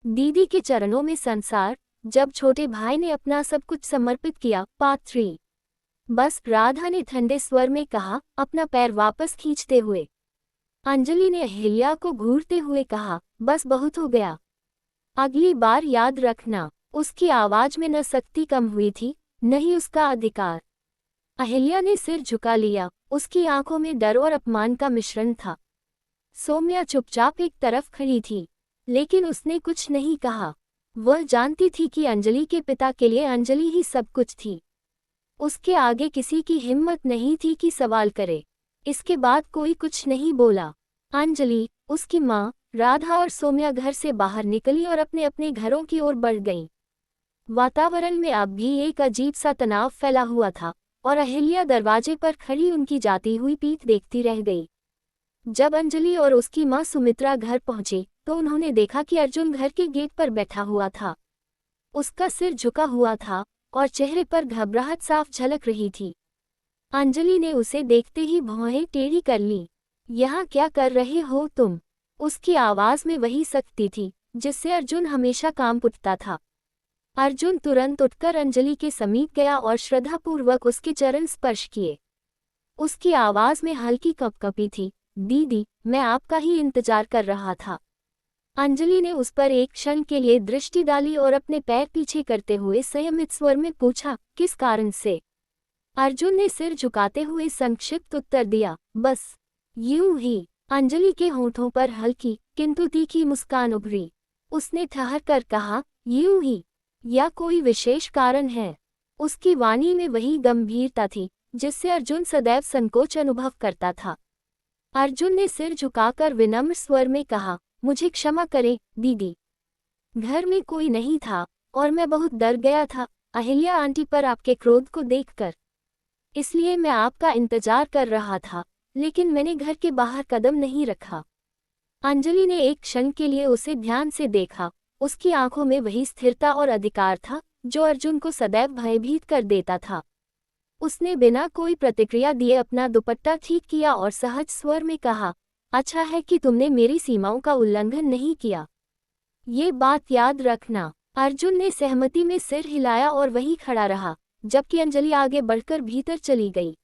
दीदी के चरणों में संसार, जब छोटे भाई ने अपना सब कुछ समर्पित किया। पार्ट 3। बस, राधा ने ठंडे स्वर में कहा, अपना पैर वापस खींचते हुए। अंजलि ने अहिल्या को घूरते हुए कहा, बस बहुत हो गया, अगली बार याद रखना। उसकी आवाज में न सख्ती कम हुई थी, न ही उसका अधिकार। अहिल्या ने सिर झुका लिया, उसकी आंखों में डर और अपमान का मिश्रण था। सौम्या चुपचाप एक तरफ खड़ी थी, लेकिन उसने कुछ नहीं कहा। वह जानती थी कि अंजलि के पिता के लिए अंजलि ही सब कुछ थी। उसके आगे किसी की हिम्मत नहीं थी कि सवाल करे। इसके बाद कोई कुछ नहीं बोला। अंजलि, उसकी माँ, राधा और सौम्या घर से बाहर निकली और अपने अपने घरों की ओर बढ़ गईं। वातावरण में अब भी एक अजीब सा तनाव फैला हुआ था, और अहिल्या दरवाजे पर खड़ी उनकी जाती हुई पीठ देखती रह गई। जब अंजलि और उसकी माँ सुमित्रा घर पहुंचे, तो उन्होंने देखा कि अर्जुन घर के गेट पर बैठा हुआ था। उसका सिर झुका हुआ था और चेहरे पर घबराहट साफ झलक रही थी। अंजलि ने उसे देखते ही भौहें टेढ़ी कर लीं। यहाँ क्या कर रहे हो तुम? उसकी आवाज में वही सख्ती थी जिससे अर्जुन हमेशा कांप उठता था। अर्जुन तुरंत उठकर अंजलि के समीप गया और श्रद्धापूर्वक उसके चरण स्पर्श किए। उसकी आवाज में हल्की कपकपी थी, दीदी, मैं आपका ही इंतजार कर रहा था। अंजलि ने उस पर एक क्षण के लिए दृष्टि डाली और अपने पैर पीछे करते हुए संयमित स्वर में पूछा, किस कारण से? अर्जुन ने सिर झुकाते हुए संक्षिप्त उत्तर दिया, बस यूं ही। अंजलि के होठों पर हल्की किंतु तीखी मुस्कान उभरी। उसने ठहर कर कहा, यूं ही, या कोई विशेष कारण है? उसकी वाणी में वही गंभीरता थी जिससे अर्जुन सदैव संकोच अनुभव करता था। अर्जुन ने सिर झुकाकर विनम्र स्वर में कहा, मुझे क्षमा करें दीदी, घर में कोई नहीं था और मैं बहुत डर गया था अहिल्या आंटी पर आपके क्रोध को देखकर। इसलिए मैं आपका इंतजार कर रहा था, लेकिन मैंने घर के बाहर कदम नहीं रखा। अंजलि ने एक क्षण के लिए उसे ध्यान से देखा। उसकी आंखों में वही स्थिरता और अधिकार था जो अर्जुन को सदैव भयभीत कर देता था। उसने बिना कोई प्रतिक्रिया दिए अपना दुपट्टा ठीक किया और सहज स्वर में कहा, अच्छा है कि तुमने मेरी सीमाओं का उल्लंघन नहीं किया। ये बात याद रखना। अर्जुन ने सहमति में सिर हिलाया और वहीं खड़ा रहा, जबकि अंजलि आगे बढ़कर भीतर चली गई।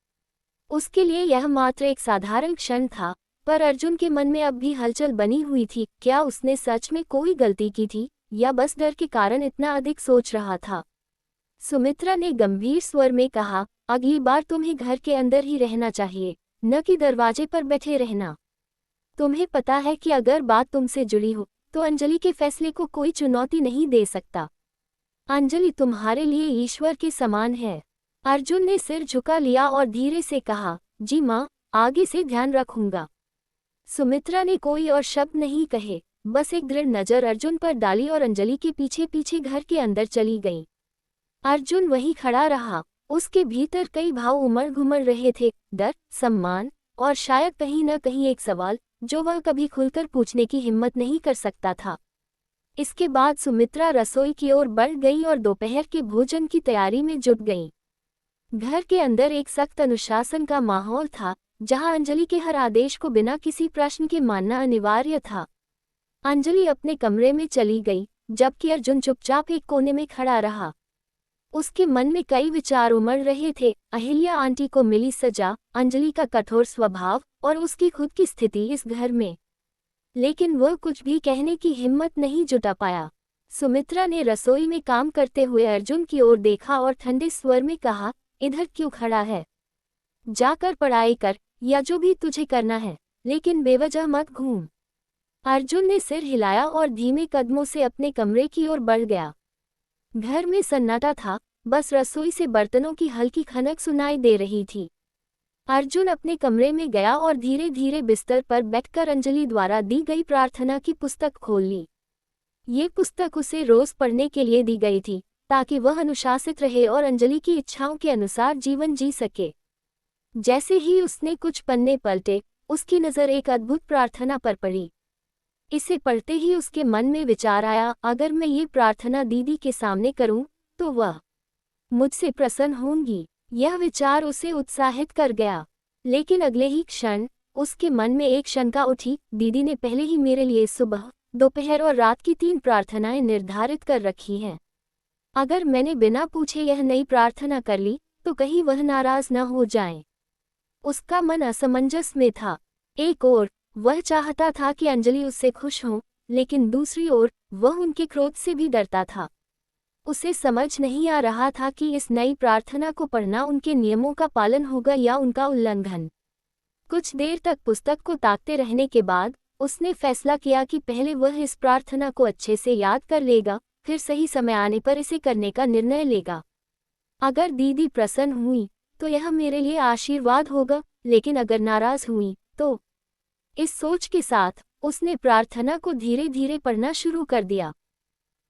उसके लिए यह मात्र एक साधारण क्षण था, पर अर्जुन के मन में अब भी हलचल बनी हुई थी। क्या उसने सच में कोई गलती की थी, या बस डर के कारण इतना अधिक सोच रहा था? सुमित्रा ने गंभीर स्वर में कहा, अगली बार तुम्हें घर के अंदर ही रहना चाहिए, न कि दरवाजे पर बैठे रहना। तुम्हें पता है कि अगर बात तुमसे जुड़ी हो तो अंजलि के फैसले को कोई चुनौती नहीं दे सकता। अंजलि तुम्हारे लिए ईश्वर के समान है। अर्जुन ने सिर झुका लिया और धीरे से कहा, जी माँ, आगे से ध्यान रखूंगा। सुमित्रा ने कोई और शब्द नहीं कहे, बस एक दृढ़ नजर अर्जुन पर डाली और अंजलि के पीछे पीछे घर के अंदर चली गई। अर्जुन वहीं खड़ा रहा। उसके भीतर कई भाव उमड़ घुमड़ रहे थे, डर, सम्मान और शायद कहीं न कहीं एक सवाल जो वह कभी खुलकर पूछने की हिम्मत नहीं कर सकता था। इसके बाद सुमित्रा रसोई की ओर बढ़ गई और दोपहर के भोजन की तैयारी में जुट गई। घर के अंदर एक सख्त अनुशासन का माहौल था, जहां अंजलि के हर आदेश को बिना किसी प्रश्न के मानना अनिवार्य था। अंजलि अपने कमरे में चली गई, जबकि अर्जुन चुपचाप एक कोने में खड़ा रहा। उसके मन में कई विचार उमड़ रहे थे, अहिल्या आंटी को मिली सजा, अंजलि का कठोर स्वभाव और उसकी खुद की स्थिति इस घर में। लेकिन वह कुछ भी कहने की हिम्मत नहीं जुटा पाया। सुमित्रा ने रसोई में काम करते हुए अर्जुन की ओर देखा और ठंडे स्वर में कहा, इधर क्यों खड़ा है? जाकर पढ़ाई कर, या जो भी तुझे करना है, लेकिन बेवजह मत घूम। अर्जुन ने सिर हिलाया और धीमे कदमों से अपने कमरे की ओर बढ़ गया। घर में सन्नाटा था, बस रसोई से बर्तनों की हल्की खनक सुनाई दे रही थी। अर्जुन अपने कमरे में गया और धीरे धीरे बिस्तर पर बैठकर अंजलि द्वारा दी गई प्रार्थना की पुस्तक खोल ली। ये पुस्तक उसे रोज पढ़ने के लिए दी गई थी, ताकि वह अनुशासित रहे और अंजलि की इच्छाओं के अनुसार जीवन जी सके। जैसे ही उसने कुछ पन्ने पलटे, उसकी नज़र एक अद्भुत प्रार्थना पर पड़ी। इसे पढ़ते ही उसके मन में विचार आया, अगर मैं ये प्रार्थना दीदी के सामने करूं, तो वह मुझसे प्रसन्न होंगी। यह विचार उसे उत्साहित कर गया। लेकिन अगले ही क्षण उसके मन में एक शंका उठी, दीदी ने पहले ही मेरे लिए सुबह दोपहर और रात की 3 प्रार्थनाएं निर्धारित कर रखी हैं। अगर मैंने बिना पूछे यह नई प्रार्थना कर ली तो कहीं वह नाराज न हो जाएं। उसका मन असमंजस में था। एक ओर वह चाहता था कि अंजलि उससे खुश हो, लेकिन दूसरी ओर वह उनके क्रोध से भी डरता था। उसे समझ नहीं आ रहा था कि इस नई प्रार्थना को पढ़ना उनके नियमों का पालन होगा या उनका उल्लंघन। कुछ देर तक पुस्तक को ताकते रहने के बाद उसने फैसला किया कि पहले वह इस प्रार्थना को अच्छे से याद कर लेगा, फिर सही समय आने पर इसे करने का निर्णय लेगा। अगर दीदी प्रसन्न हुई तो यह मेरे लिए आशीर्वाद होगा, लेकिन अगर नाराज हुई तो। इस सोच के साथ उसने प्रार्थना को धीरे धीरे पढ़ना शुरू कर दिया।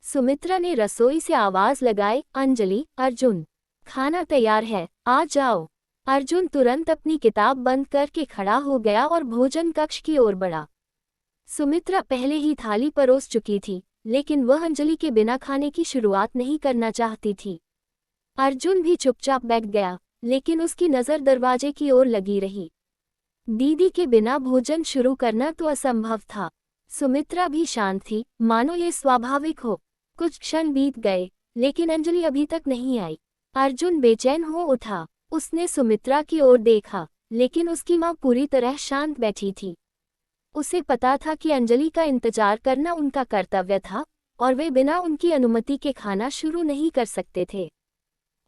सुमित्रा ने रसोई से आवाज लगाई, अंजलि, अर्जुन, खाना तैयार है, आ जाओ। अर्जुन तुरंत अपनी किताब बंद करके खड़ा हो गया और भोजन कक्ष की ओर बढ़ा। सुमित्रा पहले ही थाली परोस चुकी थी, लेकिन वह अंजलि के बिना खाने की शुरुआत नहीं करना चाहती थी। अर्जुन भी चुपचाप बैठ गया, लेकिन उसकी नज़र दरवाजे की ओर लगी रही। दीदी के बिना भोजन शुरू करना तो असंभव था। सुमित्रा भी शांत थी, मानो ये स्वाभाविक हो। कुछ क्षण बीत गए, लेकिन अंजलि अभी तक नहीं आई। अर्जुन बेचैन हो उठा। उसने सुमित्रा की ओर देखा, लेकिन उसकी माँ पूरी तरह शांत बैठी थी। उसे पता था कि अंजलि का इंतजार करना उनका कर्तव्य था, और वे बिना उनकी अनुमति के खाना शुरू नहीं कर सकते थे।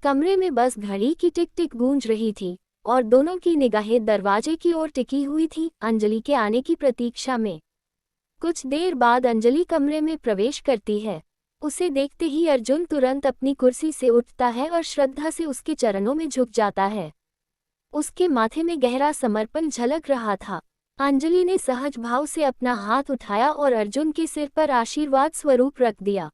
कमरे में बस घड़ी की टिक टिक गूंज रही थी, और दोनों की निगाहें दरवाजे की ओर टिकी हुई थी, अंजलि के आने की प्रतीक्षा में। कुछ देर बाद अंजलि कमरे में प्रवेश करती है। उसे देखते ही अर्जुन तुरंत अपनी कुर्सी से उठता है और श्रद्धा से उसके चरणों में झुक जाता है। उसके माथे में गहरा समर्पण झलक रहा था। अंजलि ने सहज भाव से अपना हाथ उठाया और अर्जुन के सिर पर आशीर्वाद स्वरूप रख दिया।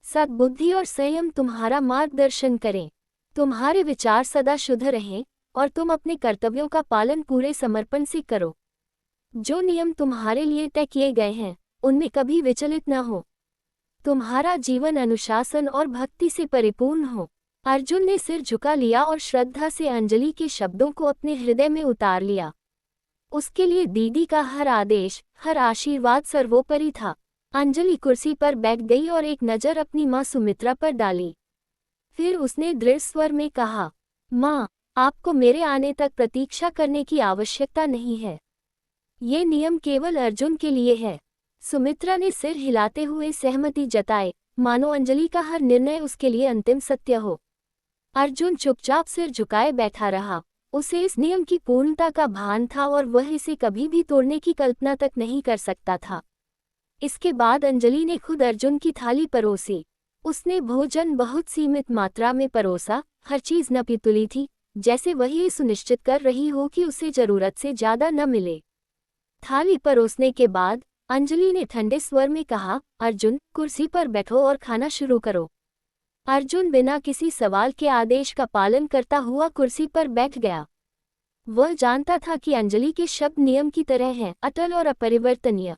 सद्बुद्धि और संयम तुम्हारा मार्गदर्शन करें। तुम्हारे विचार सदा शुद्ध रहें और तुम अपने कर्तव्यों का पालन पूरे समर्पण से करो। जो नियम तुम्हारे लिए तय किए गए हैं, उनमें कभी विचलित न हो। तुम्हारा जीवन अनुशासन और भक्ति से परिपूर्ण हो। अर्जुन ने सिर झुका लिया और श्रद्धा से अंजलि के शब्दों को अपने हृदय में उतार लिया। उसके लिए दीदी का हर आदेश, हर आशीर्वाद सर्वोपरि था। अंजलि कुर्सी पर बैठ गई और एक नज़र अपनी माँ सुमित्रा पर डाली। फिर उसने दृढ़ स्वर में कहा, माँ, आपको मेरे आने तक प्रतीक्षा करने की आवश्यकता नहीं है। ये नियम केवल अर्जुन के लिए है। सुमित्रा ने सिर हिलाते हुए सहमति जताई, मानो अंजलि का हर निर्णय उसके लिए अंतिम सत्य हो। अर्जुन चुपचाप सिर झुकाए बैठा रहा। उसे इस नियम की पूर्णता का भान था और वह इसे कभी भी तोड़ने की कल्पना तक नहीं कर सकता था। इसके बाद अंजलि ने खुद अर्जुन की थाली परोसी। उसने भोजन बहुत सीमित मात्रा में परोसा, हर चीज नपी तुली थी, जैसे वह ये सुनिश्चित कर रही हो कि उसे जरूरत से ज्यादा न मिले। थाली परोसने के बाद अंजलि ने ठंडे स्वर में कहा, अर्जुन, कुर्सी पर बैठो और खाना शुरू करो। अर्जुन बिना किसी सवाल के आदेश का पालन करता हुआ कुर्सी पर बैठ गया। वह जानता था कि अंजलि के शब्द नियम की तरह हैं, अटल और अपरिवर्तनीय।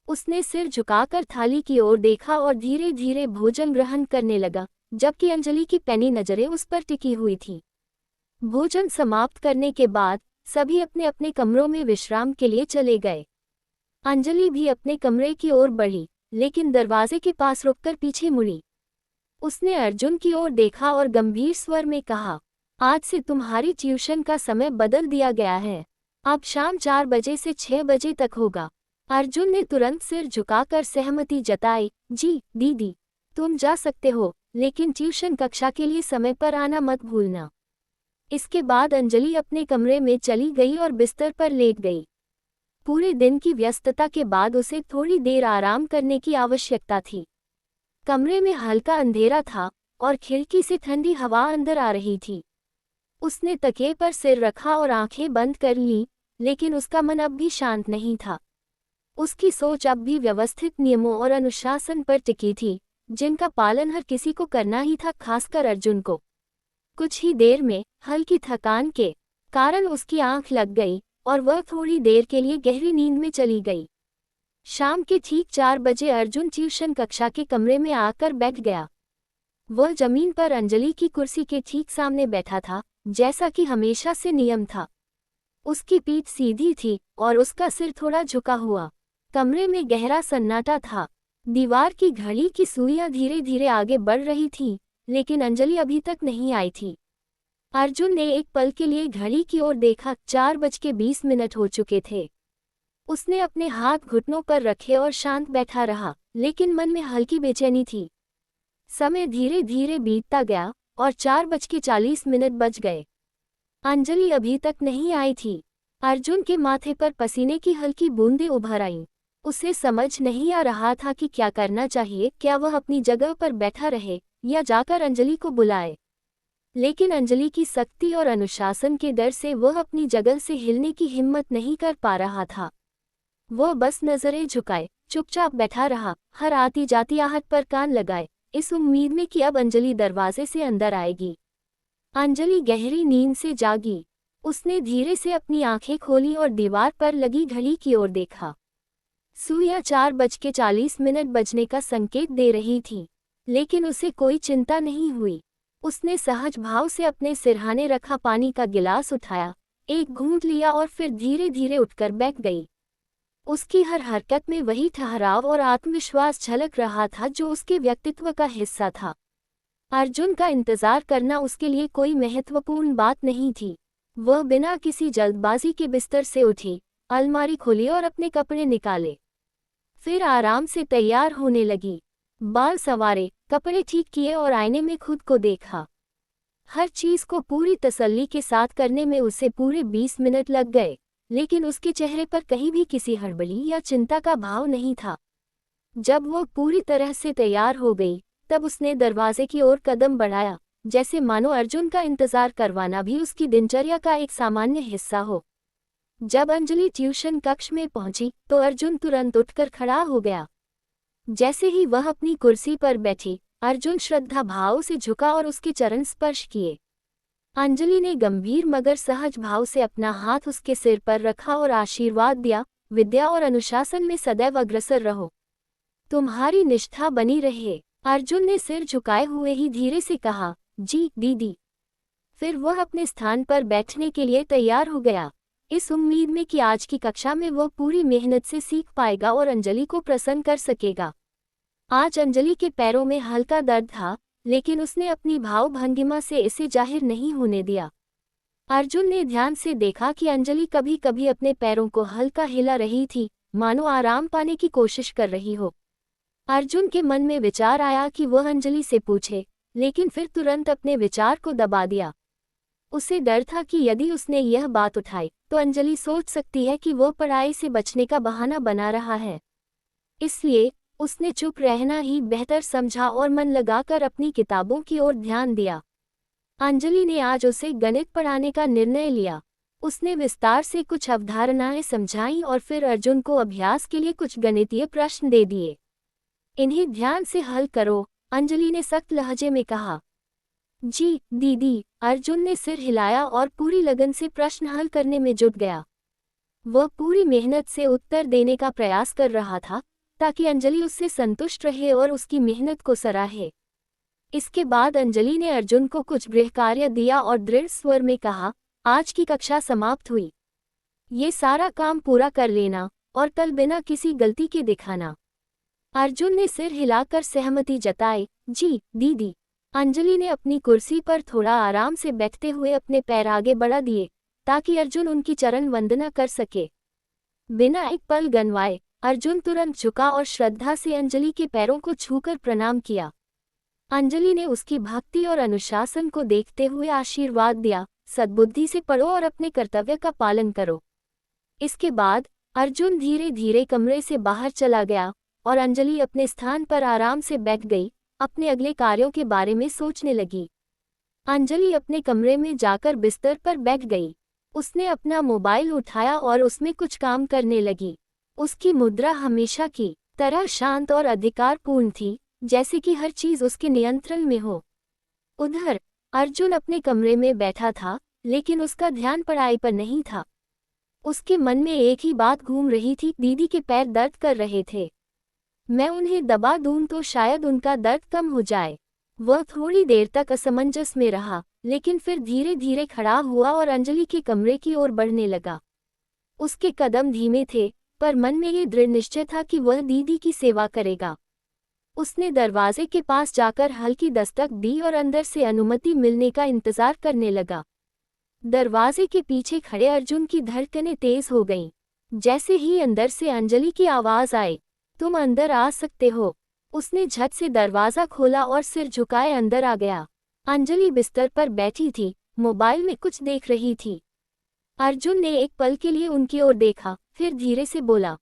उसने सिर झुकाकर थाली की ओर देखा और धीरे धीरे भोजन ग्रहण करने लगा, जबकि अंजलि की पैनी नजरें उस पर टिकी हुई थीं। भोजन समाप्त करने के बाद सभी अपने अपने कमरों में विश्राम के लिए चले गए। अंजलि भी अपने कमरे की ओर बढ़ी, लेकिन दरवाजे के पास रुककर पीछे मुड़ी। उसने अर्जुन की ओर देखा और गंभीर स्वर में कहा, आज से तुम्हारी ट्यूशन का समय बदल दिया गया है। अब शाम 4 बजे से 6 बजे तक होगा। अर्जुन ने तुरंत सिर झुकाकर सहमति जताई, जी दीदी, तुम जा सकते हो, लेकिन ट्यूशन कक्षा के लिए समय पर आना मत भूलना। इसके बाद अंजलि अपने कमरे में चली गई और बिस्तर पर लेट गई। पूरे दिन की व्यस्तता के बाद उसे थोड़ी देर आराम करने की आवश्यकता थी। कमरे में हल्का अंधेरा था और खिड़की से ठंडी हवा अंदर आ रही थी। उसने तकिए पर सिर रखा और आंखें बंद कर लीं, लेकिन उसका मन अब भी शांत नहीं था। उसकी सोच अब भी व्यवस्थित नियमों और अनुशासन पर टिकी थी, जिनका पालन हर किसी को करना ही था, खासकर अर्जुन को। कुछ ही देर में हल्की थकान के कारण उसकी आंख लग गई और वह थोड़ी देर के लिए गहरी नींद में चली गई। शाम के ठीक 4 बजे अर्जुन ट्यूशन कक्षा के कमरे में आकर बैठ गया। वह जमीन पर अंजलि की कुर्सी के ठीक सामने बैठा था, जैसा कि हमेशा से नियम था। उसकी पीठ सीधी थी और उसका सिर थोड़ा झुका हुआ। कमरे में गहरा सन्नाटा था। दीवार की घड़ी की सुइयां धीरे धीरे आगे बढ़ रही थीं, लेकिन अंजलि अभी तक नहीं आई थी। अर्जुन ने एक पल के लिए घड़ी की ओर देखा। 4:20 हो चुके थे। उसने अपने हाथ घुटनों पर रखे और शांत बैठा रहा, लेकिन मन में हल्की बेचैनी थी। समय धीरे धीरे बीतता गया और 4:40 बज गए। अंजलि अभी तक नहीं आई थी। अर्जुन के माथे पर पसीने की हल्की बूंदें उभर आईं। उसे समझ नहीं आ रहा था कि क्या करना चाहिए। क्या वह अपनी जगह पर बैठा रहे या जाकर अंजलि को बुलाए। लेकिन अंजलि की सख्ती और अनुशासन के डर से वह अपनी जगह से हिलने की हिम्मत नहीं कर पा रहा था। वह बस नजरें झुकाए चुपचाप बैठा रहा, हर आती जाती आहट पर कान लगाए, इस उम्मीद में कि अब अंजलि दरवाजे से अंदर आएगी। अंजलि गहरी नींद से जागी। उसने धीरे से अपनी आंखें खोली और दीवार पर लगी घड़ी की ओर देखा। सुइयां 4:40 बजने का संकेत दे रही थी, लेकिन उसे कोई चिंता नहीं हुई। उसने सहज भाव से अपने सिरहाने रखा पानी का गिलास उठाया, एक घूंट लिया और फिर धीरे धीरे उठकर बैठ गई। उसकी हर हरकत में वही ठहराव और आत्मविश्वास झलक रहा था जो उसके व्यक्तित्व का हिस्सा था। अर्जुन का इंतजार करना उसके लिए कोई महत्वपूर्ण बात नहीं थी। वह बिना किसी जल्दबाजी के बिस्तर से उठी, अलमारी खोली और अपने कपड़े निकाले। फिर आराम से तैयार होने लगी। बाल संवारे, कपड़े ठीक किए और आईने में खुद को देखा। हर चीज को पूरी तसल्ली के साथ करने में उसे पूरे 20 मिनट लग गए, लेकिन उसके चेहरे पर कहीं भी किसी हड़बड़ी या चिंता का भाव नहीं था। जब वो पूरी तरह से तैयार हो गई, तब उसने दरवाजे की ओर कदम बढ़ाया, जैसे मानो अर्जुन का इंतजार करवाना भी उसकी दिनचर्या का एक सामान्य हिस्सा हो। जब अंजलि ट्यूशन कक्ष में पहुंची तो अर्जुन तुरंत उठकर खड़ा हो गया। जैसे ही वह अपनी कुर्सी पर बैठी, अर्जुन श्रद्धा भाव से झुका और उसके चरण स्पर्श किए। अंजलि ने गंभीर मगर सहज भाव से अपना हाथ उसके सिर पर रखा और आशीर्वाद दिया, विद्या और अनुशासन में सदैव अग्रसर रहो। तुम्हारी निष्ठा बनी रहे। अर्जुन ने सिर झुकाए हुए ही धीरे से कहा, जी दीदी। फिर वह अपने स्थान पर बैठने के लिए तैयार हो गया, इस उम्मीद में कि आज की कक्षा में वह पूरी मेहनत से सीख पाएगा और अंजलि को प्रसन्न कर सकेगा। आज अंजलि के पैरों में हल्का दर्द था, लेकिन उसने अपनी भाव भंगिमा से इसे जाहिर नहीं होने दिया। अर्जुन ने ध्यान से देखा कि अंजलि कभी कभी अपने पैरों को हल्का हिला रही थी, मानो आराम पाने की कोशिश कर रही हो। अर्जुन के मन में विचार आया कि वह अंजलि से पूछे, लेकिन फिर तुरंत अपने विचार को दबा दिया। उसे डर था कि यदि उसने यह बात उठाई तो अंजलि सोच सकती है कि वह पढ़ाई से बचने का बहाना बना रहा है। इसलिए उसने चुप रहना ही बेहतर समझा और मन लगाकर अपनी किताबों की ओर ध्यान दिया। अंजलि ने आज उसे गणित पढ़ाने का निर्णय लिया। उसने विस्तार से कुछ अवधारणाएं समझाईं और फिर अर्जुन को अभ्यास के लिए कुछ गणितीय प्रश्न दे दिए। इन्हें ध्यान से हल करो, अंजलि ने सख्त लहजे में कहा। जी दीदी, अर्जुन ने सिर हिलाया और पूरी लगन से प्रश्न हल करने में जुट गया। वह पूरी मेहनत से उत्तर देने का प्रयास कर रहा था, ताकि अंजलि उससे संतुष्ट रहे और उसकी मेहनत को सराहे। इसके बाद अंजलि ने अर्जुन को कुछ गृहकार्य दिया और दृढ़ स्वर में कहा, आज की कक्षा समाप्त हुई। ये सारा काम पूरा कर लेना और कल बिना किसी गलती के दिखाना। अर्जुन ने सिर हिलाकर सहमति जताई। जी दीदी। अंजलि ने अपनी कुर्सी पर थोड़ा आराम से बैठते हुए अपने पैर आगे बढ़ा दिए, ताकि अर्जुन उनकी चरण वंदना कर सके। बिना एक पल गंवाए अर्जुन तुरंत झुका और श्रद्धा से अंजलि के पैरों को छूकर प्रणाम किया। अंजलि ने उसकी भक्ति और अनुशासन को देखते हुए आशीर्वाद दिया, सद्बुद्धि से पढ़ो और अपने कर्तव्य का पालन करो। इसके बाद अर्जुन धीरे धीरे कमरे से बाहर चला गया और अंजलि अपने स्थान पर आराम से बैठ गई, अपने अगले कार्यों के बारे में सोचने लगी। अंजलि अपने कमरे में जाकर बिस्तर पर बैठ गई। उसने अपना मोबाइल उठाया और उसमें कुछ काम करने लगी। उसकी मुद्रा हमेशा की तरह शांत और अधिकारपूर्ण थी, जैसे कि हर चीज उसके नियंत्रण में हो। उधर अर्जुन अपने कमरे में बैठा था, लेकिन उसका ध्यान पढ़ाई पर नहीं था। उसके मन में एक ही बात घूम रही थी, दीदी के पैर दर्द कर रहे थे। मैं उन्हें दबा दूं तो शायद उनका दर्द कम हो जाए। वह थोड़ी देर तक असमंजस में रहा, लेकिन फिर धीरे धीरे खड़ा हुआ और अंजलि के कमरे की ओर बढ़ने लगा। उसके कदम धीमे थे, पर मन में ये दृढ़ निश्चय था कि वह दीदी की सेवा करेगा। उसने दरवाजे के पास जाकर हल्की दस्तक दी और अंदर से अनुमति मिलने का इंतजार करने लगा। दरवाजे के पीछे खड़े अर्जुन की धड़कनें तेज हो गईं। जैसे ही अंदर से अंजलि की आवाज आई, तुम अंदर आ सकते हो। उसने झट से दरवाजा खोला और सिर झुकाए अंदर आ गया। अंजलि बिस्तर पर बैठी थी, मोबाइल में कुछ देख रही थी। अर्जुन ने एक पल के लिए उनकी ओर देखा, फिर धीरे से बोला,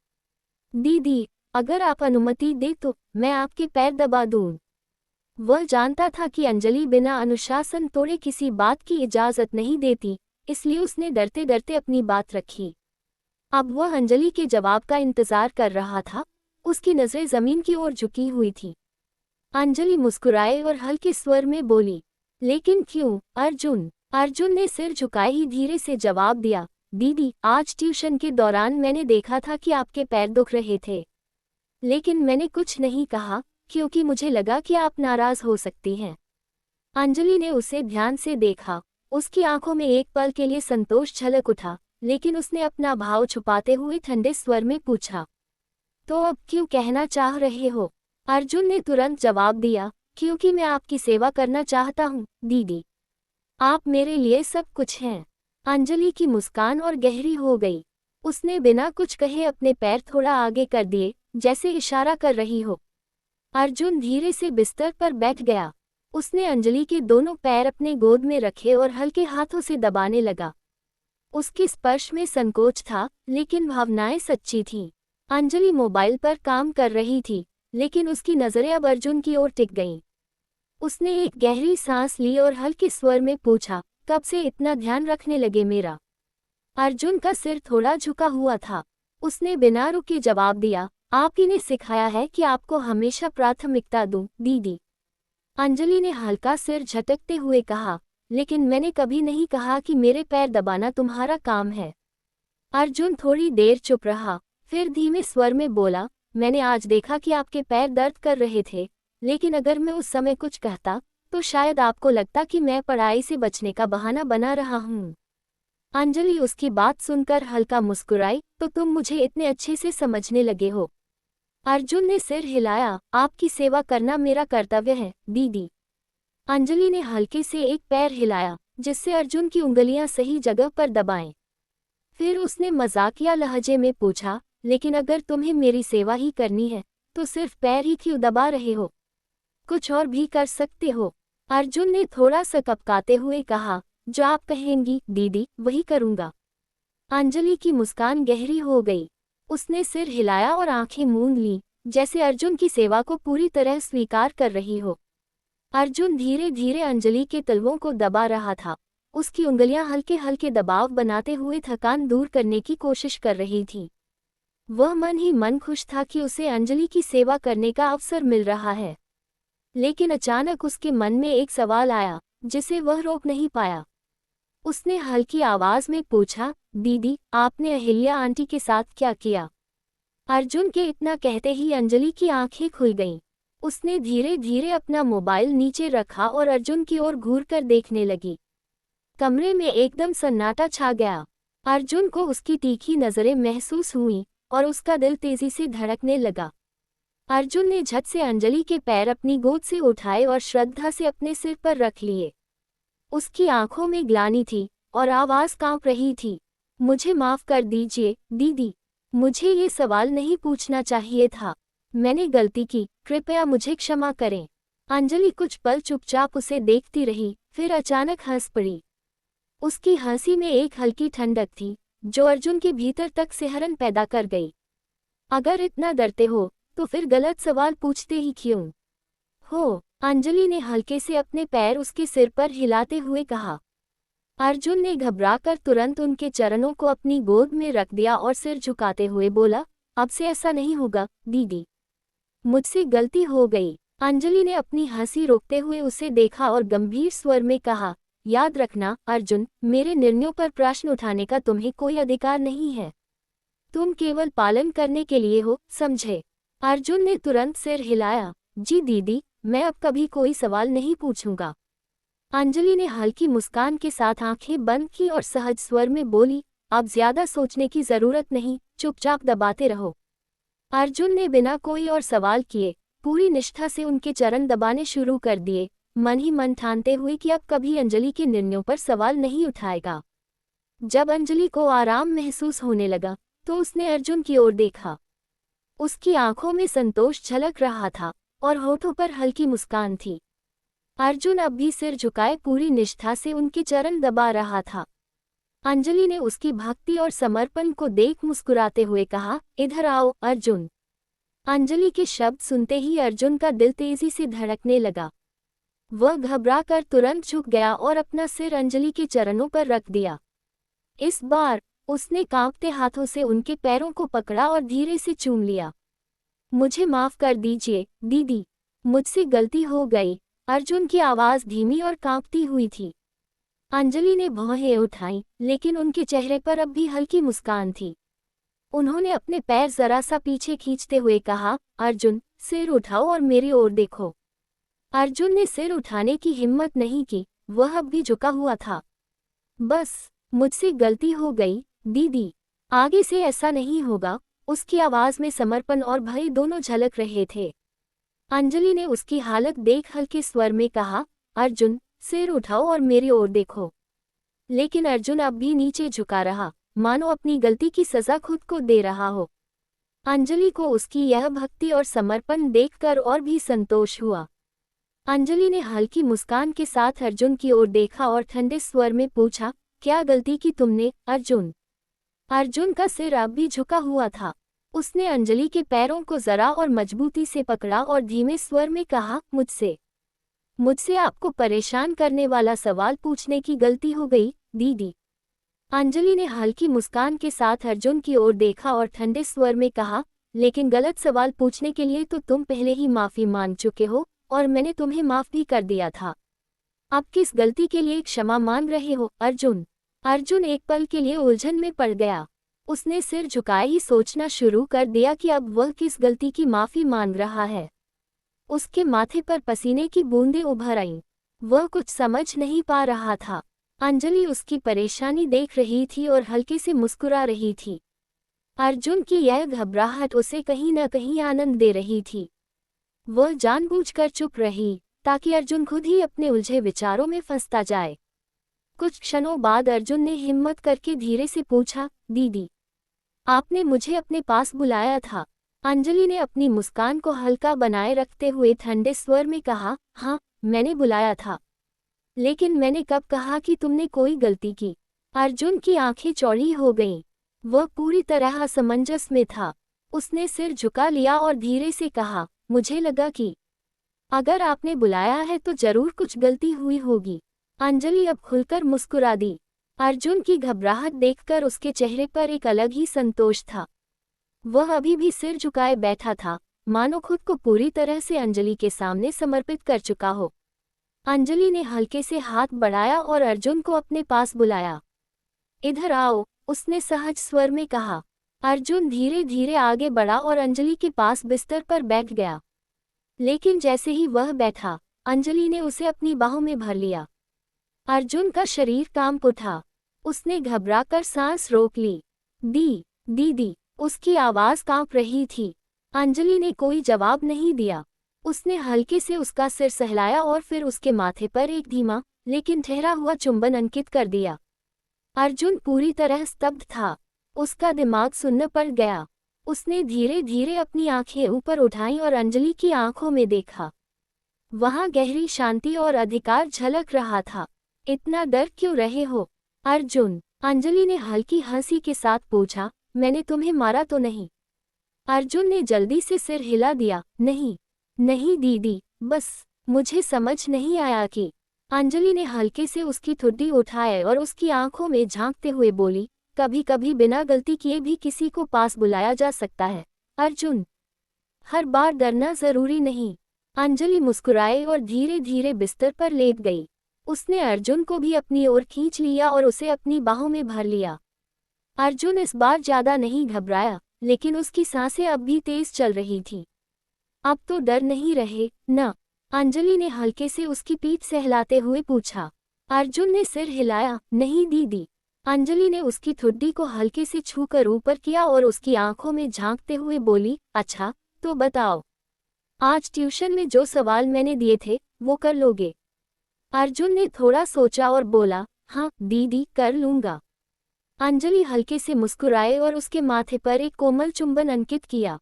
दीदी, अगर आप अनुमति दे तो मैं आपके पैर दबा दूं। वह जानता था कि अंजलि बिना अनुशासन तोड़े किसी बात की इजाजत नहीं देती, इसलिए उसने डरते डरते अपनी बात रखी। अब वह अंजलि के जवाब का इंतजार कर रहा था। उसकी नजरें जमीन की ओर झुकी हुई थी। अंजलि मुस्कुराए और हल्के स्वर में बोली, लेकिन क्यों अर्जुन? अर्जुन ने सिर झुकाए ही धीरे से जवाब दिया, दीदी, आज ट्यूशन के दौरान मैंने देखा था कि आपके पैर दुख रहे थे। लेकिन मैंने कुछ नहीं कहा, क्योंकि मुझे लगा कि आप नाराज हो सकती हैं। अंजलि ने उसे ध्यान से देखा। उसकी आंखों में एक पल के लिए संतोष झलक उठा, लेकिन उसने अपना भाव छुपाते हुए ठंडे स्वर में पूछा, तो अब क्यों कहना चाह रहे हो? अर्जुन ने तुरंत जवाब दिया, क्योंकि मैं आपकी सेवा करना चाहता हूँ दीदी। आप मेरे लिए सब कुछ हैं। अंजलि की मुस्कान और गहरी हो गई। उसने बिना कुछ कहे अपने पैर थोड़ा आगे कर दिए, जैसे इशारा कर रही हो। अर्जुन धीरे से बिस्तर पर बैठ गया। उसने अंजलि के दोनों पैर अपने गोद में रखे और हल्के हाथों से दबाने लगा। उसके स्पर्श में संकोच था, लेकिन भावनाएं सच्ची थीं। अंजलि मोबाइल पर काम कर रही थी, लेकिन उसकी नजरें अब अर्जुन की ओर टिक गईं। उसने एक गहरी सांस ली और हल्के स्वर में पूछा, कब से इतना ध्यान रखने लगे मेरा? अर्जुन का सिर थोड़ा झुका हुआ था। उसने बिना रुके जवाब दिया, आप ही ने सिखाया है कि आपको हमेशा प्राथमिकता दूं, दीदी। अंजलि ने हल्का सिर झटकते हुए कहा, लेकिन मैंने कभी नहीं कहा कि मेरे पैर दबाना तुम्हारा काम है। अर्जुन थोड़ी देर चुप रहा, फिर धीमे स्वर में बोला, मैंने आज देखा कि आपके पैर दर्द कर रहे थे, लेकिन अगर मैं उस समय कुछ कहता तो शायद आपको लगता कि मैं पढ़ाई से बचने का बहाना बना रहा हूँ। अंजलि उसकी बात सुनकर हल्का मुस्कुराई, तो तुम मुझे इतने अच्छे से समझने लगे हो। अर्जुन ने सिर हिलाया, आपकी सेवा करना मेरा कर्तव्य है दीदी। अंजलि ने हल्के से एक पैर हिलाया, जिससे अर्जुन की उंगलियां सही जगह पर दबाएं। फिर उसने मजाकिया लहजे में पूछा, लेकिन अगर तुम्हें मेरी सेवा ही करनी है तो सिर्फ पैर ही क्यों दबा रहे हो? कुछ और भी कर सकते हो। अर्जुन ने थोड़ा सा कपकाते हुए कहा, जो आप कहेंगी दीदी वही करूंगा। अंजलि की मुस्कान गहरी हो गई। उसने सिर हिलाया और आंखें मूंद लीं, जैसे अर्जुन की सेवा को पूरी तरह स्वीकार कर रही हो। अर्जुन धीरे धीरे अंजलि के तलवों को दबा रहा था। उसकी उंगलियां हल्के हल्के दबाव बनाते हुए थकान दूर करने की कोशिश कर रही थीं। वह मन ही मन खुश था कि उसे अंजलि की सेवा करने का अवसर मिल रहा है। लेकिन अचानक उसके मन में एक सवाल आया, जिसे वह रोक नहीं पाया। उसने हल्की आवाज में पूछा, दीदी, आपने अहिल्या आंटी के साथ क्या किया? अर्जुन के इतना कहते ही अंजलि की आंखें खुल गईं। उसने धीरे धीरे अपना मोबाइल नीचे रखा और अर्जुन की ओर घूरकर देखने लगी। कमरे में एकदम सन्नाटा छा गया। अर्जुन को उसकी तीखी नजरें महसूस हुईं और उसका दिल तेजी से धड़कने लगा। अर्जुन ने झट से अंजलि के पैर अपनी गोद से उठाए और श्रद्धा से अपने सिर पर रख लिए। उसकी आंखों में ग्लानि थी और आवाज कांप रही थी, मुझे माफ कर दीजिए दीदी, मुझे ये सवाल नहीं पूछना चाहिए था। मैंने गलती की, कृपया मुझे क्षमा करें। अंजलि कुछ पल चुपचाप उसे देखती रही, फिर अचानक हंस पड़ी। उसकी हंसी में एक हल्की ठंडक थी, जो अर्जुन के भीतर तक सिहरन पैदा कर गई। अगर इतना डरते हो तो फिर गलत सवाल पूछते ही क्यों हो? अंजलि ने हल्के से अपने पैर उसके सिर पर हिलाते हुए कहा। अर्जुन ने घबराकर तुरंत उनके चरणों को अपनी गोद में रख दिया और सिर झुकाते हुए बोला, अब से ऐसा नहीं होगा दीदी, मुझसे गलती हो गई। अंजलि ने अपनी हंसी रोकते हुए उसे देखा और गंभीर स्वर में कहा, याद रखना अर्जुन, मेरे निर्णयों पर प्रश्न उठाने का तुम्हें कोई अधिकार नहीं है। तुम केवल पालन करने के लिए हो, समझे? अर्जुन ने तुरंत सिर हिलाया, जी दीदी, मैं अब कभी कोई सवाल नहीं पूछूंगा। अंजलि ने हल्की मुस्कान के साथ आंखें बंद की और सहज स्वर में बोली, अब ज्यादा सोचने की जरूरत नहीं, चुपचाप दबाते रहो। अर्जुन ने बिना कोई और सवाल किए पूरी निष्ठा से उनके चरण दबाने शुरू कर दिए, मन ही मन ठानते हुए कि अब कभी अंजलि के निर्णयों पर सवाल नहीं उठाएगा। जब अंजलि को आराम महसूस होने लगा तो उसने अर्जुन की ओर देखा। उसकी आंखों में संतोष झलक रहा था और होठों पर हल्की मुस्कान थी। अर्जुन अब भी सिर झुकाए पूरी निष्ठा से उनके चरण दबा रहा था। अंजलि ने उसकी भक्ति और समर्पण को देख मुस्कुराते हुए कहा, इधर आओ अर्जुन। अंजलि के शब्द सुनते ही अर्जुन का दिल तेजी से धड़कने लगा। वह घबराकर तुरंत झुक गया और अपना सिर अंजलि के चरणों पर रख दिया। इस बार उसने कांपते हाथों से उनके पैरों को पकड़ा और धीरे से चूम लिया। मुझे माफ कर दीजिए दीदी, मुझसे गलती हो गई। अर्जुन की आवाज धीमी और कांपती हुई थी। अंजलि ने भौहें उठाई, लेकिन उनके चेहरे पर अब भी हल्की मुस्कान थी। उन्होंने अपने पैर जरा सा पीछे खींचते हुए कहा, अर्जुन सिर उठाओ और मेरी ओर देखो। अर्जुन ने सिर उठाने की हिम्मत नहीं की, वह अब भी झुका हुआ था। बस मुझसे गलती हो गई दीदी, आगे से ऐसा नहीं होगा। उसकी आवाज में समर्पण और भय दोनों झलक रहे थे। अंजलि ने उसकी हालत देख हल्के स्वर में कहा, अर्जुन सिर उठाओ और मेरी ओर देखो। लेकिन अर्जुन अब भी नीचे झुका रहा, मानो अपनी गलती की सजा खुद को दे रहा हो। अंजलि को उसकी यह भक्ति और समर्पण देखकर और भी संतोष हुआ। अंजलि ने हल्की मुस्कान के साथ अर्जुन की ओर देखा और ठंडे स्वर में पूछा, क्या गलती की तुमने अर्जुन? अर्जुन का सिर अब भी झुका हुआ था। उसने अंजलि के पैरों को जरा और मजबूती से पकड़ा और धीमे स्वर में कहा, मुझसे आपको परेशान करने वाला सवाल पूछने की गलती हो गई दीदी। अंजलि ने हल्की मुस्कान के साथ अर्जुन की ओर देखा और ठंडे स्वर में कहा, लेकिन गलत सवाल पूछने के लिए तो तुम पहले ही माफी मांग चुके हो और मैंने तुम्हें माफ भी कर दिया था। अब किस गलती के लिए क्षमा मांग रहे हो अर्जुन? अर्जुन एक पल के लिए उलझन में पड़ गया। उसने सिर झुकाए ही सोचना शुरू कर दिया कि अब वह किस गलती की माफी मांग रहा है। उसके माथे पर पसीने की बूंदें उभर आईं। वह कुछ समझ नहीं पा रहा था। अंजलि उसकी परेशानी देख रही थी और हल्के से मुस्कुरा रही थी। अर्जुन की यह घबराहट उसे कहीं न कहीं आनंद दे रही थी। वह जानबूझकर चुप रही ताकि अर्जुन खुद ही अपने उलझे विचारों में फंसता जाए। कुछ क्षणों बाद अर्जुन ने हिम्मत करके धीरे से पूछा, दीदी आपने मुझे अपने पास बुलाया था? अंजलि ने अपनी मुस्कान को हल्का बनाए रखते हुए ठंडे स्वर में कहा, हाँ मैंने बुलाया था, लेकिन मैंने कब कहा कि तुमने कोई गलती की? अर्जुन की आंखें चौड़ी हो गईं। वह पूरी तरह असमंजस में था। उसने सिर झुका लिया और धीरे से कहा, मुझे लगा कि अगर आपने बुलाया है तो जरूर कुछ गलती हुई होगी। अंजलि अब खुलकर मुस्कुरा दी। अर्जुन की घबराहट देखकर उसके चेहरे पर एक अलग ही संतोष था। वह अभी भी सिर झुकाए बैठा था, मानो खुद को पूरी तरह से अंजलि के सामने समर्पित कर चुका हो। अंजलि ने हल्के से हाथ बढ़ाया और अर्जुन को अपने पास बुलाया। इधर आओ, उसने सहज स्वर में कहा। अर्जुन धीरे धीरे आगे बढ़ा और अंजलि के पास बिस्तर पर बैठ गया। लेकिन जैसे ही वह बैठा, अंजलि ने उसे अपनी बाहों में भर लिया। अर्जुन का शरीर कांप उठा। उसने घबराकर सांस रोक ली। दीदी, उसकी आवाज कांप रही थी। अंजलि ने कोई जवाब नहीं दिया। उसने हल्के से उसका सिर सहलाया और फिर उसके माथे पर एक धीमा लेकिन ठहरा हुआ चुंबन अंकित कर दिया। अर्जुन पूरी तरह स्तब्ध था। उसका दिमाग सुन्न पड़ गया। उसने धीरे धीरे अपनी आंखें ऊपर उठाईं और अंजलि की आंखों में देखा। वहां गहरी शांति और अधिकार झलक रहा था। इतना डर क्यों रहे हो अर्जुन? अंजलि ने हल्की हंसी के साथ पूछा, मैंने तुम्हें मारा तो नहीं? अर्जुन ने जल्दी से सिर हिला दिया, नहीं दीदी, बस मुझे समझ नहीं आया कि। अंजलि ने हल्के से उसकी ठुड्डी उठाए और उसकी आंखों में झांकते हुए बोली, कभी कभी बिना गलती किए भी किसी को पास बुलाया जा सकता है अर्जुन। हर बार डरना जरूरी नहीं। अंजलि मुस्कुराए और धीरे धीरे बिस्तर पर लेट गई। उसने अर्जुन को भी अपनी ओर खींच लिया और उसे अपनी बाहों में भर लिया। अर्जुन इस बार ज्यादा नहीं घबराया, लेकिन उसकी सांसें अब भी तेज चल रही थीं। अब तो डर नहीं रहे न? अंजलि ने हल्के से उसकी पीठ सहलाते हुए पूछा। अर्जुन ने सिर हिलाया, नहीं दीदी, अंजलि ने उसकी ठुड्डी को हल्के से छूकर ऊपर किया और उसकी आंखों में झांकते हुए बोली, अच्छा, तो बताओ, आज ट्यूशन में जो सवाल मैंने दिए थे वो कर लोगे? अर्जुन ने थोड़ा सोचा और बोला, हाँ दीदी, कर लूंगा। अंजलि हल्के से मुस्कुराए और उसके माथे पर एक कोमल चुंबन अंकित किया।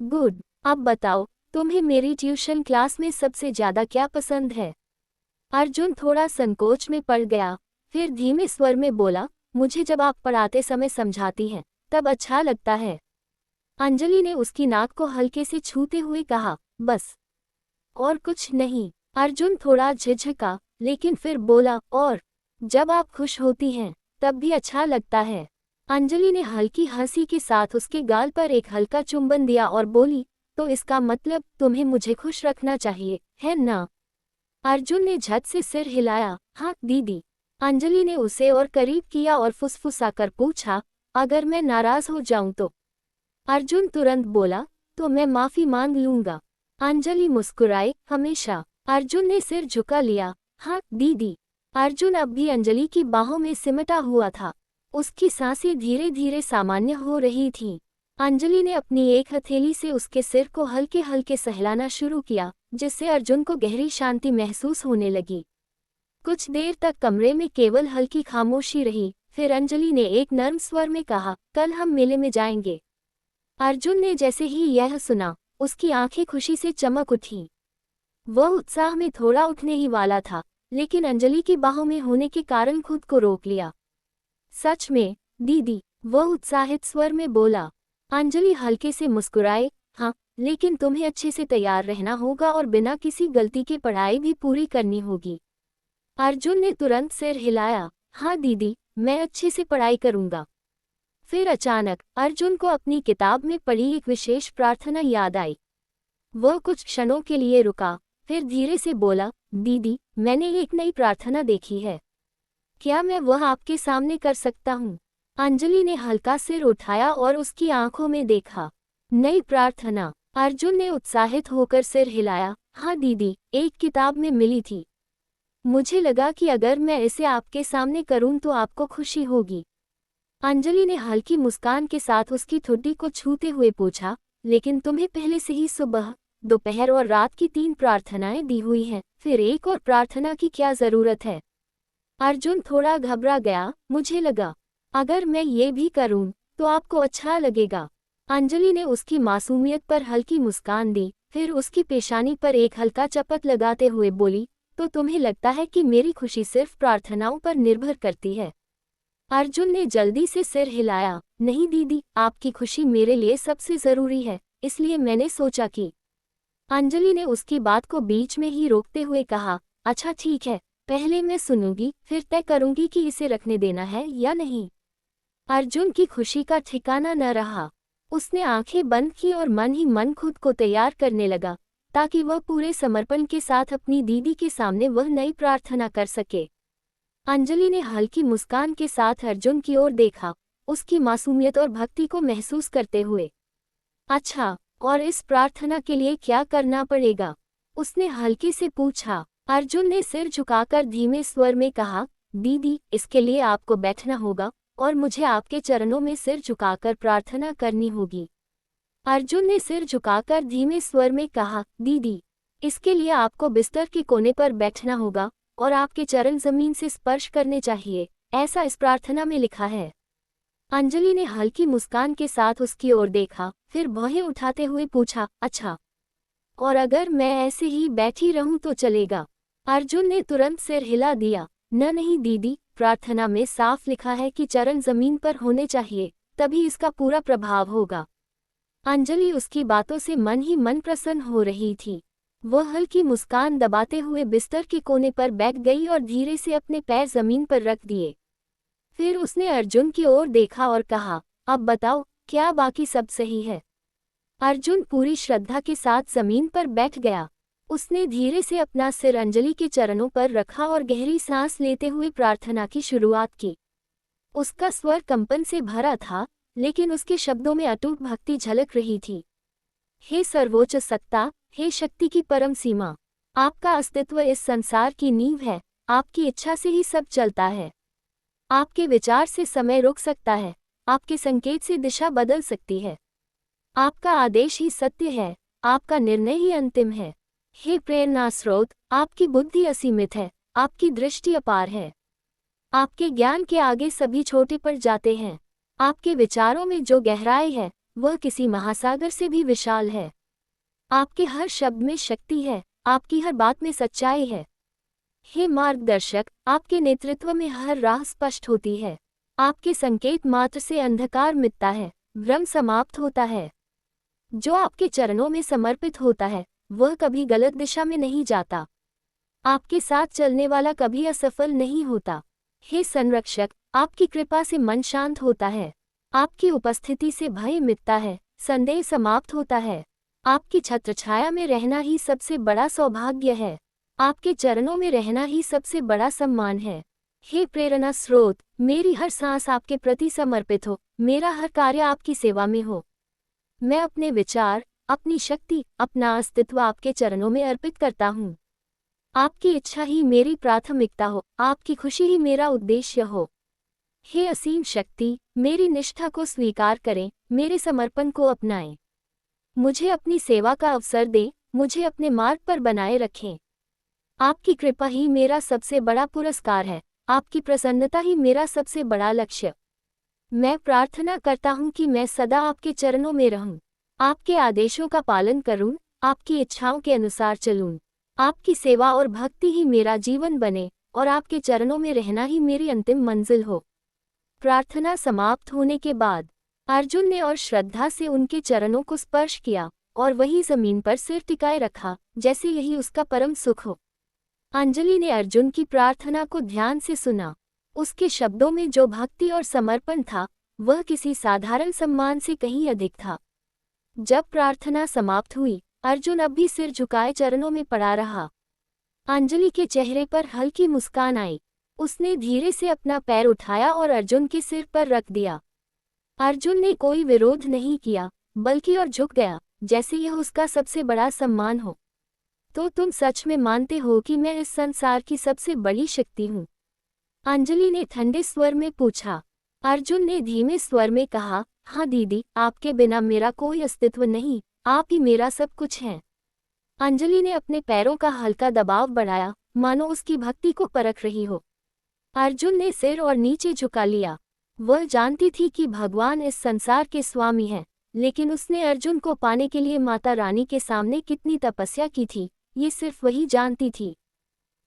गुड, अब बताओ, तुम्हें मेरी ट्यूशन क्लास में सबसे ज्यादा क्या पसंद है? अर्जुन थोड़ा संकोच में पड़ गया, फिर धीमे स्वर में बोला, मुझे जब आप पढ़ाते समय समझाती हैं तब अच्छा लगता है। अंजलि ने उसकी नाक को हल्के से छूते हुए कहा, बस? और कुछ नहीं? अर्जुन थोड़ा झिझका, लेकिन फिर बोला, और जब आप खुश होती हैं तब भी अच्छा लगता है। अंजलि ने हल्की हंसी के साथ उसके गाल पर एक हल्का चुंबन दिया और बोली, तो इसका मतलब तुम्हें मुझे खुश रखना चाहिए, है ना? अर्जुन ने झट से सिर हिलाया, हाँ दीदी। अंजलि ने उसे और करीब किया और फुसफुसाकर पूछा, अगर मैं नाराज हो जाऊं तो? अर्जुन तुरंत बोला, तो मैं माफी मांग लूंगा। अंजलि मुस्कुराए, हमेशा। अर्जुन ने सिर झुका लिया, हाँ दीदी। अर्जुन अब भी अंजलि की बाहों में सिमटा हुआ था। उसकी सांसें धीरे धीरे सामान्य हो रही थीं। अंजलि ने अपनी एक हथेली से उसके सिर को हल्के हल्के सहलाना शुरू किया, जिससे अर्जुन को गहरी शांति महसूस होने लगी। कुछ देर तक कमरे में केवल हल्की खामोशी रही, फिर अंजलि ने एक नर्म स्वर में कहा, कल हम मेले में जाएंगे। अर्जुन ने जैसे ही यह सुना, उसकी आंखें खुशी से चमक उठीं। वह उत्साह में थोड़ा उठने ही वाला था, लेकिन अंजलि की बाहों में होने के कारण खुद को रोक लिया। सच में, दीदी? वह उत्साहित स्वर में बोला। अंजलि हल्के से मुस्कुराए, हाँ, लेकिन तुम्हें अच्छे से तैयार रहना होगा और बिना किसी गलती के पढ़ाई भी पूरी करनी होगी। अर्जुन ने तुरंत सिर हिलाया, हाँ दीदी, मैं अच्छे से पढ़ाई करूंगा। फिर अचानक अर्जुन को अपनी किताब में पढ़ी एक विशेष प्रार्थना याद आई। वह कुछ क्षणों के लिए रुका, फिर धीरे से बोला, दीदी, मैंने एक नई प्रार्थना देखी है। क्या मैं वह आपके सामने कर सकता हूँ? अंजलि ने हल्का सिर उठाया और उसकी आंखों में देखा। नई प्रार्थना? अर्जुन ने उत्साहित होकर सिर हिलाया, हाँ दीदी, एक किताब में मिली थी। मुझे लगा कि अगर मैं इसे आपके सामने करूं तो आपको खुशी होगी। अंजलि ने हल्की मुस्कान के साथ उसकी ठुड्डी को छूते हुए पूछा, लेकिन तुम्हें पहले से ही सुबह, दोपहर और रात की 3 प्रार्थनाएं दी हुई हैं, फिर एक और प्रार्थना की क्या जरूरत है? अर्जुन थोड़ा घबरा गया, मुझे लगा, अगर मैं ये भी करूं तो आपको अच्छा लगेगा। अंजलि ने उसकी मासूमियत पर हल्की मुस्कान दी, फिर उसकी पेशानी पर एक हल्का चपत लगाते हुए बोली, तो तुम्हें लगता है कि मेरी खुशी सिर्फ प्रार्थनाओं पर निर्भर करती है? अर्जुन ने जल्दी से सिर हिलाया, नहीं दीदी, आपकी खुशी मेरे लिए सबसे जरूरी है, इसलिए मैंने सोचा कि। अंजलि ने उसकी बात को बीच में ही रोकते हुए कहा, अच्छा ठीक है, पहले मैं सुनूंगी, फिर तय करूंगी कि इसे रखने देना है या नहीं। अर्जुन की खुशी का ठिकाना न रहा। उसने आंखें बंद की और मन ही मन खुद को तैयार करने लगा, ताकि वह पूरे समर्पण के साथ अपनी दीदी के सामने वह नई प्रार्थना कर सके। अंजलि ने हल्की मुस्कान के साथ अर्जुन की ओर देखा, उसकी मासूमियत और भक्ति को महसूस करते हुए। अच्छा, और इस प्रार्थना के लिए क्या करना पड़ेगा? उसने हल्के से पूछा। अर्जुन ने सिर झुकाकर धीमे स्वर में कहा, दीदी, इसके लिए आपको बैठना होगा और मुझे आपके चरणों में सिर झुकाकर प्रार्थना करनी होगी। अर्जुन ने सिर झुकाकर धीमे स्वर में कहा, दीदी, इसके लिए आपको बिस्तर के कोने पर बैठना होगा और आपके चरण जमीन से स्पर्श करने चाहिए, ऐसा इस प्रार्थना में लिखा है। अंजलि ने हल्की मुस्कान के साथ उसकी ओर देखा, फिर भौहें उठाते हुए पूछा, अच्छा, और अगर मैं ऐसे ही बैठी रहूं तो चलेगा? अर्जुन ने तुरंत सिर हिला दिया, नहीं दीदी, प्रार्थना में साफ लिखा है कि चरण जमीन पर होने चाहिए, तभी इसका पूरा प्रभाव होगा। अंजलि उसकी बातों से मन ही मन प्रसन्न हो रही थी। वह हल्की मुस्कान दबाते हुए बिस्तर के कोने पर बैठ गई और धीरे से अपने पैर जमीन पर रख दिए। फिर उसने अर्जुन की ओर देखा और कहा, अब बताओ, क्या बाकी सब सही है? अर्जुन पूरी श्रद्धा के साथ जमीन पर बैठ गया। उसने धीरे से अपना सिर अंजलि के चरणों पर रखा और गहरी सांस लेते हुए प्रार्थना की शुरुआत की। उसका स्वर कंपन से भरा था, लेकिन उसके शब्दों में अटूट भक्ति झलक रही थी। हे सर्वोच्च सत्ता, हे शक्ति की परम सीमा, आपका अस्तित्व इस संसार की नींव है, आपकी इच्छा से ही सब चलता है। आपके विचार से समय रुक सकता है, आपके संकेत से दिशा बदल सकती है। आपका आदेश ही सत्य है, आपका निर्णय ही अंतिम है। हे प्रेरणा स्रोत, आपकी बुद्धि असीमित है, आपकी दृष्टि अपार है। आपके ज्ञान के आगे सभी छोटे पड़ जाते हैं। आपके विचारों में जो गहराई है, वह किसी महासागर से भी विशाल है। आपके हर शब्द में शक्ति है, आपकी हर बात में सच्चाई है। हे मार्गदर्शक, आपके नेतृत्व में हर राह स्पष्ट होती है। आपके संकेत मात्र से अंधकार मिटता है, भ्रम समाप्त होता है। जो आपके चरणों में समर्पित होता है, वह कभी गलत दिशा में नहीं जाता। आपके साथ चलने वाला कभी असफल नहीं होता। हे संरक्षक, आपकी कृपा से मन शांत होता है। आपकी उपस्थिति से भय मिटता है, संदेह समाप्त होता है। आपकी छत्रछाया में रहना ही सबसे बड़ा सौभाग्य है। आपके चरणों में रहना ही सबसे बड़ा सम्मान है। हे प्रेरणा स्रोत, मेरी हर सांस आपके प्रति समर्पित हो, मेरा हर कार्य आपकी सेवा में हो। मैं अपने विचार, अपनी शक्ति, अपना अस्तित्व आपके चरणों में अर्पित करता हूँ। आपकी इच्छा ही मेरी प्राथमिकता हो, आपकी खुशी ही मेरा उद्देश्य हो। हे असीम शक्ति, मेरी निष्ठा को स्वीकार करें, मेरे समर्पण को अपनाएं। मुझे अपनी सेवा का अवसर दें, मुझे अपने मार्ग पर बनाए रखें। आपकी कृपा ही मेरा सबसे बड़ा पुरस्कार है, आपकी प्रसन्नता ही मेरा सबसे बड़ा लक्ष्य। मैं प्रार्थना करता हूँ कि मैं सदा आपके चरणों में रहूं, आपके आदेशों का पालन करूं, आपकी इच्छाओं के अनुसार चलूं। आपकी सेवा और भक्ति ही मेरा जीवन बने और आपके चरणों में रहना ही मेरी अंतिम मंजिल हो। प्रार्थना समाप्त होने के बाद अर्जुन ने और श्रद्धा से उनके चरणों को स्पर्श किया और वही जमीन पर सिर टिकाए रखा, जैसे यही उसका परम सुख हो। अंजलि ने अर्जुन की प्रार्थना को ध्यान से सुना। उसके शब्दों में जो भक्ति और समर्पण था, वह किसी साधारण सम्मान से कहीं अधिक था। जब प्रार्थना समाप्त हुई, अर्जुन अब भी सिर झुकाए चरणों में पड़ा रहा। अंजलि के चेहरे पर हल्की मुस्कान आई। उसने धीरे से अपना पैर उठाया और अर्जुन के सिर पर रख दिया। अर्जुन ने कोई विरोध नहीं किया, बल्कि और झुक गया, जैसे यह उसका सबसे बड़ा सम्मान हो। तो तुम सच में मानते हो कि मैं इस संसार की सबसे बड़ी शक्ति हूँ? अंजलि ने ठंडे स्वर में पूछा। अर्जुन ने धीमे स्वर में कहा, हाँ दीदी, आपके बिना मेरा कोई अस्तित्व नहीं, आप ही मेरा सब कुछ हैं। अंजलि ने अपने पैरों का हल्का दबाव बढ़ाया, मानो उसकी भक्ति को परख रही हो। अर्जुन ने सिर और नीचे झुका लिया। वह जानती थी कि भगवान इस संसार के स्वामी हैं, लेकिन उसने अर्जुन को पाने के लिए माता रानी के सामने कितनी तपस्या की थी, ये सिर्फ वही जानती थी।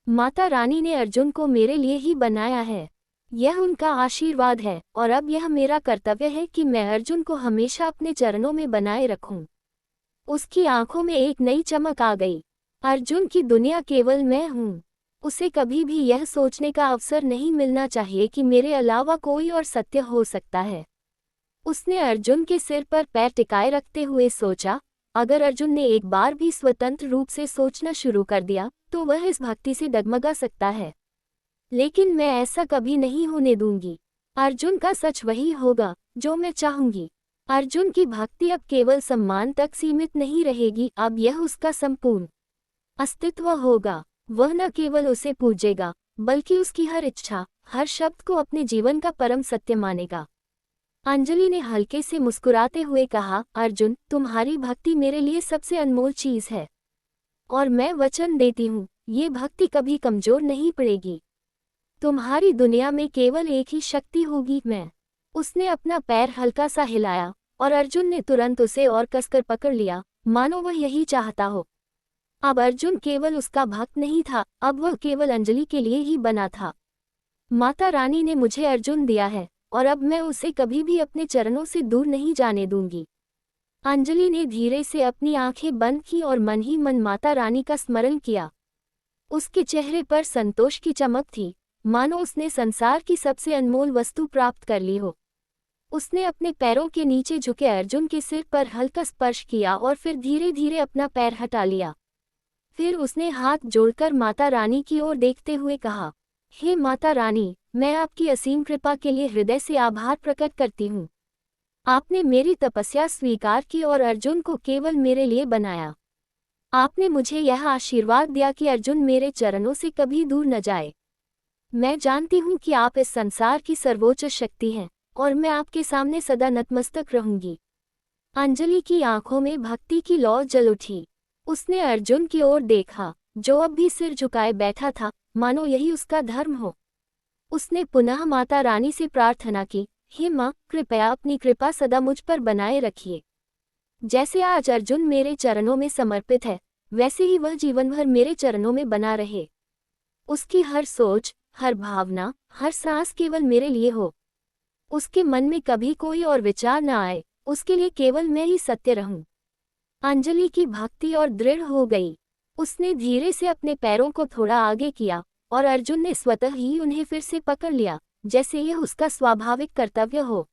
माता रानी ने अर्जुन को मेरे लिए ही बनाया है, यह उनका आशीर्वाद है, और अब यह मेरा कर्तव्य है कि मैं अर्जुन को हमेशा अपने चरणों में बनाए रखूं। उसकी आंखों में एक नई चमक आ गई। अर्जुन की दुनिया केवल मैं हूँ। उसे कभी भी यह सोचने का अवसर नहीं मिलना चाहिए कि मेरे अलावा कोई और सत्य हो सकता है। उसने अर्जुन के सिर पर पैर टिकाए रखते हुए सोचा, अगर अर्जुन ने एक बार भी स्वतंत्र रूप से सोचना शुरू कर दिया, तो वह इस भक्ति से डगमगा सकता है। लेकिन मैं ऐसा कभी नहीं होने दूंगी। अर्जुन का सच वही होगा जो मैं चाहूंगी। अर्जुन की भक्ति अब केवल सम्मान तक सीमित नहीं रहेगी, अब यह उसका संपूर्ण अस्तित्व होगा। वह न केवल उसे पूजेगा, बल्कि उसकी हर इच्छा, हर शब्द को अपने जीवन का परम सत्य मानेगा। अंजलि ने हल्के से मुस्कुराते हुए कहा, अर्जुन, तुम्हारी भक्ति मेरे लिए सबसे अनमोल चीज है, और मैं वचन देती हूँ, ये भक्ति कभी कमजोर नहीं पड़ेगी। तुम्हारी दुनिया में केवल एक ही शक्ति होगी, मैं। उसने अपना पैर हल्का सा हिलाया और अर्जुन ने तुरंत उसे और कसकर पकड़ लिया, मानो वह यही चाहता हो। अब अर्जुन केवल उसका भक्त नहीं था, अब वह केवल अंजलि के लिए ही बना था। माता रानी ने मुझे अर्जुन दिया है, और अब मैं उसे कभी भी अपने चरणों से दूर नहीं जाने दूंगी। अंजलि ने धीरे से अपनी आंखें बंद की और मन ही मन माता रानी का स्मरण किया। उसके चेहरे पर संतोष की चमक थी, मानो उसने संसार की सबसे अनमोल वस्तु प्राप्त कर ली हो। उसने अपने पैरों के नीचे झुके अर्जुन के सिर पर हल्का स्पर्श किया और फिर धीरे धीरे अपना पैर हटा लिया। फिर उसने हाथ जोड़कर माता रानी की ओर देखते हुए कहा, हे माता रानी, मैं आपकी असीम कृपा के लिए हृदय से आभार प्रकट करती हूँ। आपने मेरी तपस्या स्वीकार की और अर्जुन को केवल मेरे लिए बनाया। आपने मुझे यह आशीर्वाद दिया कि अर्जुन मेरे चरणों से कभी दूर न जाए। मैं जानती हूँ कि आप इस संसार की सर्वोच्च शक्ति हैं और मैं आपके सामने सदा नतमस्तक रहूंगी। अंजलि की आंखों में भक्ति की लौ जल उठी। उसने अर्जुन की ओर देखा, जो अब भी सिर झुकाए बैठा था, मानो यही उसका धर्म हो। उसने पुनः माता रानी से प्रार्थना की, हे माँ, कृपया अपनी कृपा सदा मुझ पर बनाए रखिए। जैसे आज अर्जुन मेरे चरणों में समर्पित है, वैसे ही वह जीवन भर मेरे चरणों में बना रहे। उसकी हर सोच, हर भावना, हर सांस केवल मेरे लिए हो। उसके मन में कभी कोई और विचार न आए, उसके लिए केवल मैं ही सत्य रहूं। अंजलि की भक्ति और दृढ़ हो गई। उसने धीरे से अपने पैरों को थोड़ा आगे किया और अर्जुन ने स्वतः ही उन्हें फिर से पकड़ लिया, जैसे यह उसका स्वाभाविक कर्तव्य हो।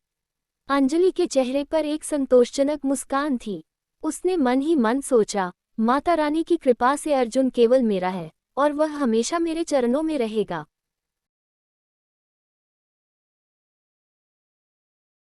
अंजलि के चेहरे पर एक संतोषजनक मुस्कान थी। उसने मन ही मन सोचा, माता रानी की कृपा से अर्जुन केवल मेरा है और वह हमेशा मेरे चरणों में रहेगा।